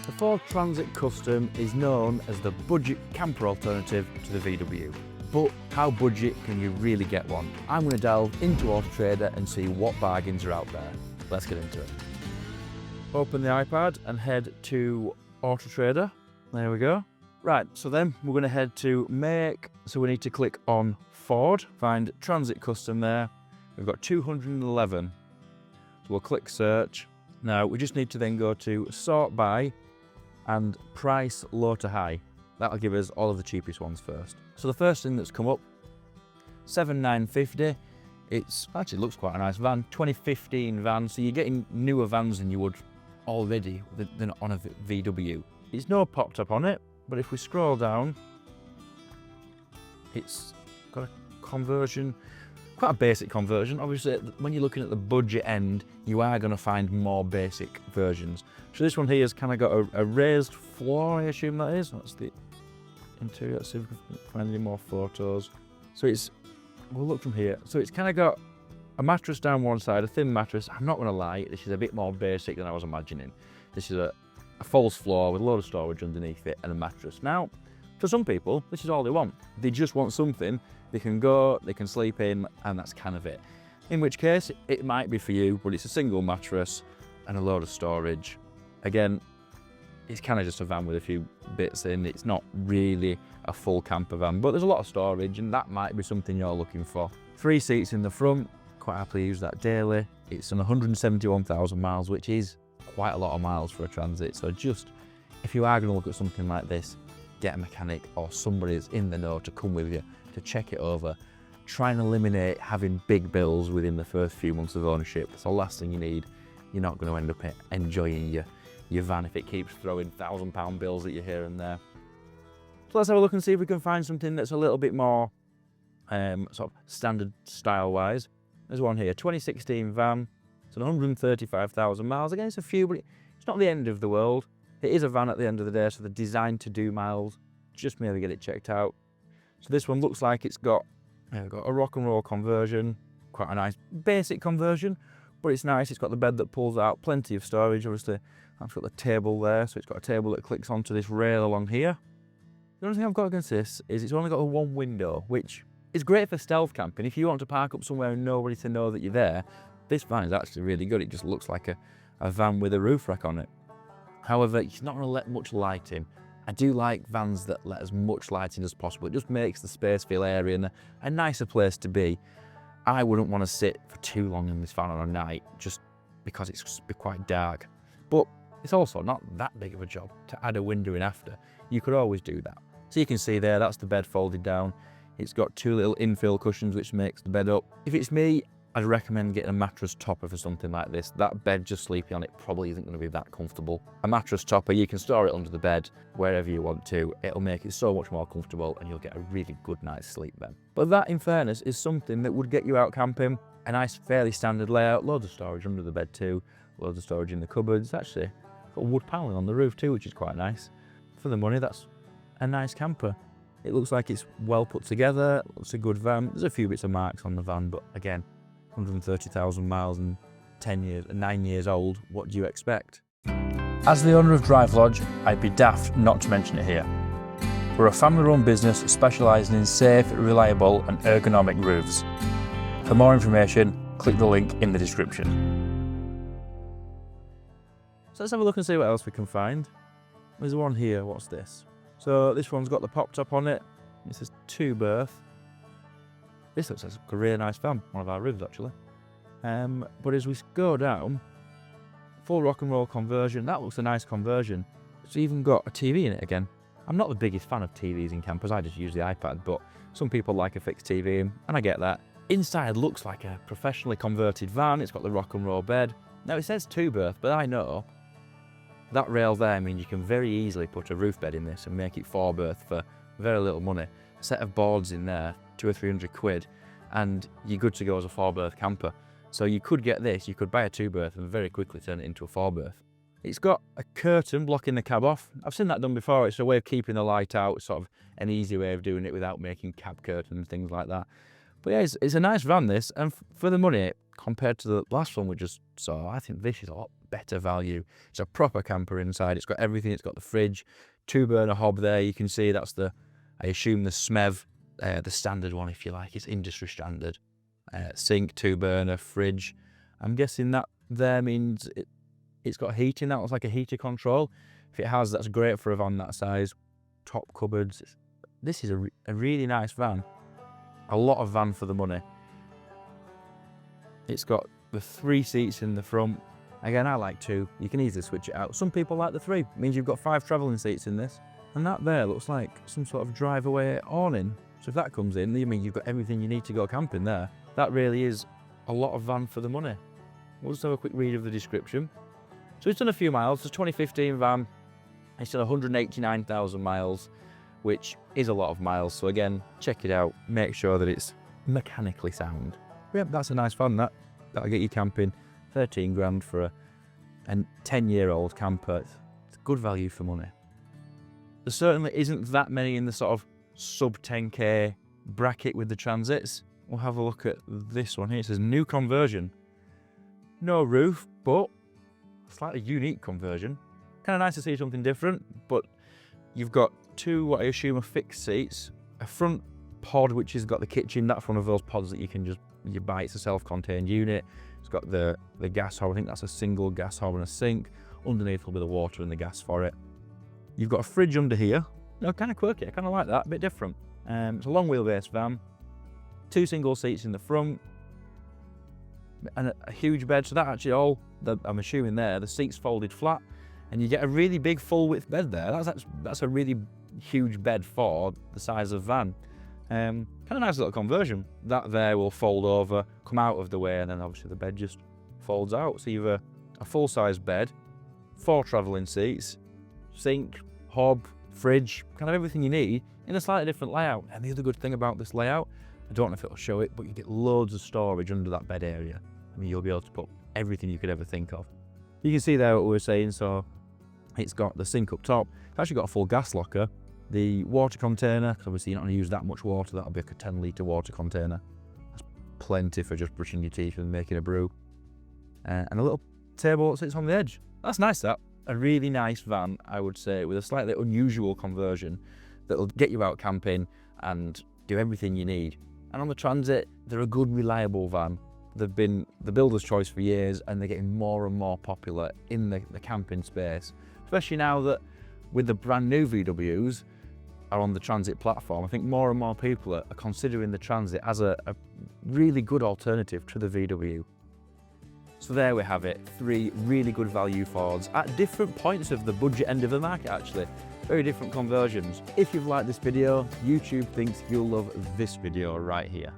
The Ford Transit Custom is known as the budget camper alternative to the VW. But how budget can you really get one? I'm going to delve into Auto Trader and see what bargains are out there. Let's get into it. Open the iPad and head to Auto Trader. There we go. Right, so then we're going to head to Make. So we need to click on Ford, find Transit Custom there. We've got 211. So we'll click search. Now we just need to then go to sort by and price low to high. That'll give us all of the cheapest ones first. So the first thing that's come up, 7,950. It's actually looks quite a nice van, 2015 van. So you're getting newer vans than you would already than on a VW. It's no pop top on it, but if we scroll down, it's got a conversion, quite a basic conversion. Obviously, when you're looking at the budget end, you are going to find more basic versions. So this one here has kind of got a raised floor, I assume that is. That's the interior. Let's see if we can find any more photos. So we'll look from here. So it's kind of got a mattress down one side, a thin mattress. I'm not going to lie, this is a bit more basic than I was imagining. This is a false floor with a load of storage underneath it and a mattress. Now, for some people, this is all they want. They just want something they can go, they can sleep in, and that's kind of it. In which case, it might be for you, but it's a single mattress and a load of storage. Again, it's kind of just a van with a few bits in. It's not really a full camper van, but there's a lot of storage, and that might be something you're looking for. 3 seats in the front, quite happily use that daily. It's on 171,000 miles, which is quite a lot of miles for a Transit. So just, if you are going to look at something like this, get a mechanic or somebody that's in the know to come with you to check it over. Try and eliminate having big bills within the first few months of ownership. It's the last thing you need. You're not going to end up enjoying your van if it keeps throwing £1,000 bills at you here and there. So let's have a look and see if we can find something that's a little bit more sort of standard style wise. There's one here, 2016 van. It's on 135,000 miles. Again, it's a few, but it's not the end of the world. It is a van at the end of the day, so they're designed to do miles. Just maybe get it checked out. So this one looks like it's got a rock and roll conversion, quite a nice basic conversion, but it's nice. It's got the bed that pulls out, plenty of storage. Obviously, I've got the table there, so it's got a table that clicks onto this rail along here. The only thing I've got against this is it's only got a one window, which is great for stealth camping. If you want to park up somewhere and nobody to know that you're there, this van is actually really good. It just looks like a van with a roof rack on it. However, it's not going to let much light in. I do like vans that let as much light in as possible. It just makes the space feel airy and a nicer place to be. I wouldn't want to sit for too long in this van on a night just because it's quite dark. But it's also not that big of a job to add a window in after. You could always do that. So you can see there, that's the bed folded down. It's got 2 little infill cushions which makes the bed up. If it's me, I'd recommend getting a mattress topper for something like this. That bed just sleeping on it probably isn't going to be that comfortable. A mattress topper, you can store it under the bed wherever you want to. It'll make it so much more comfortable and you'll get a really good night's sleep then. But that, in fairness, is something that would get you out camping. A nice, fairly standard layout, loads of storage under the bed too, loads of storage in the cupboards. Actually, got wood paneling on the roof too, which is quite nice. For the money, that's a nice camper. It looks like it's well put together, it's a good van. There's a few bits of marks on the van, but again, 130,000 miles and 9 years old, what do you expect? As the owner of Drive Lodge, I'd be daft not to mention it here. We're a family-run business specialising in safe, reliable and ergonomic roofs. For more information, click the link in the description. So let's have a look and see what else we can find. There's one here, what's this? So this one's got the pop top on it. It says 2-berth. This looks like a really nice van, one of our roofs actually. But as we go down, full rock and roll conversion, that looks a nice conversion. It's even got a TV in it again. I'm not the biggest fan of TVs in campers, I just use the iPad, but some people like a fixed TV, and I get that. Inside looks like a professionally converted van, it's got the rock and roll bed. Now it says 2-berth, but I know that rail there means you can very easily put a roof bed in this and make it 4-berth for very little money. A set of boards in there, 200 or 300 quid, and you're good to go as a 4-berth camper. So you could get this, you could buy a 2-berth and very quickly turn it into a 4-berth. It's got a curtain blocking the cab off. I've seen that done before. It's a way of keeping the light out, sort of an easy way of doing it without making cab curtains and things like that. But yeah, it's a nice van this, and for the money, compared to the last one we just saw, I think this is a lot better value. It's a proper camper inside. It's got everything. It's got the fridge, 2-burner hob there. You can see that's the, I assume the SMEV, the standard one if you like. It's industry standard. Sink, 2-burner, fridge. I'm guessing that there means it's got heating. That looks like a heater control. If it has, that's great for a van that size. Top cupboards. This is a really nice van. A lot of van for the money. It's got the 3 seats in the front. Again, I like 2. You can easily switch it out. Some people like the 3. It means you've got 5 travelling seats in this. And that there looks like some sort of drive-away awning. So if that comes in, you mean you've got everything you need to go camping there. That really is a lot of van for the money. We'll just have a quick read of the description. So it's done a few miles. It's a 2015 van. It's done 189,000 miles, which is a lot of miles. So again, check it out. Make sure that it's mechanically sound. Yep, that's a nice van, that'll get you camping. 13 grand for a 10-year-old camper. It's good value for money. There certainly isn't that many in the sort of sub 10k bracket with the Transits. We'll have a look at this one here. It says new conversion. No roof, but a slightly unique conversion. Kind of nice to see something different, but you've got 2, what I assume are fixed seats, a front pod which has got the kitchen. That's one of those pods that you can just, you buy. It's a self-contained unit. It's got the gas hob. I think that's a single gas hob and a sink. Underneath will be the water and the gas for it. You've got a fridge under here. No, kind of quirky. I kind of like that. A bit different. It's a long wheelbase van. 2 single seats in the front. And a huge bed. So that actually all, I'm assuming there, the seats folded flat. And you get a really big full width bed there. That's a really huge bed for the size of van. Kind of nice little conversion. That there will fold over, come out of the way, and then obviously the bed just folds out. So you've a full-size bed, 4 travelling seats, sink, hob, fridge, kind of everything you need in a slightly different layout. And the other good thing about this layout, I don't know if it'll show it, but you get loads of storage under that bed area. I mean, you'll be able to put everything you could ever think of. You can see there what we were saying. So it's got the sink up top. It's actually got a full gas locker. The water container, because obviously you're not going to use that much water. That'll be like a 10-litre water container. That's plenty for just brushing your teeth and making a brew. And a little table that sits on the edge. That's nice, that. A really nice van, I would say, with a slightly unusual conversion that'll get you out camping and do everything you need. And on the Transit, they're a good, reliable van. They've been the builder's choice for years, and they're getting more and more popular in the camping space. Especially now that with the brand new VWs are on the Transit platform, I think more and more people are considering the Transit as a really good alternative to the VW. So there we have it, 3 really good value Fords at different points of the budget end of the market actually. Very different conversions. If you've liked this video, YouTube thinks you'll love this video right here.